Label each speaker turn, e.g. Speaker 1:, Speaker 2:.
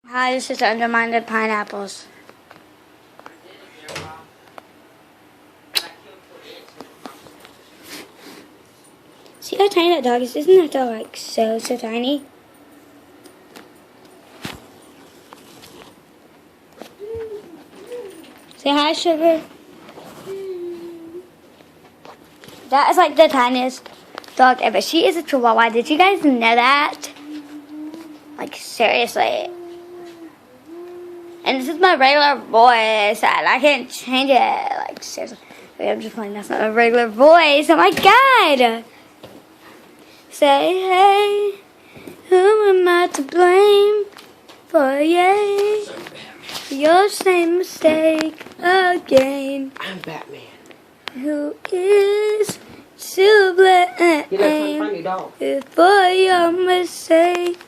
Speaker 1: Hi, this is Undermined Pineapples. See how tiny that dog is? Isn't that dog like so tiny? Say hi, Sugar. That is like the tiniest dog ever. She is a Chihuahua. Did you guys know that? Like, seriously. And this is my regular voice, and I can't change it. Like, seriously. Wait, I'm just playing. That's not my regular voice. Oh my god! Say, hey, who am I to blame for your same mistake again?
Speaker 2: I'm Batman.
Speaker 1: Who is to blame
Speaker 2: You got some funny dog.
Speaker 1: for your mistake?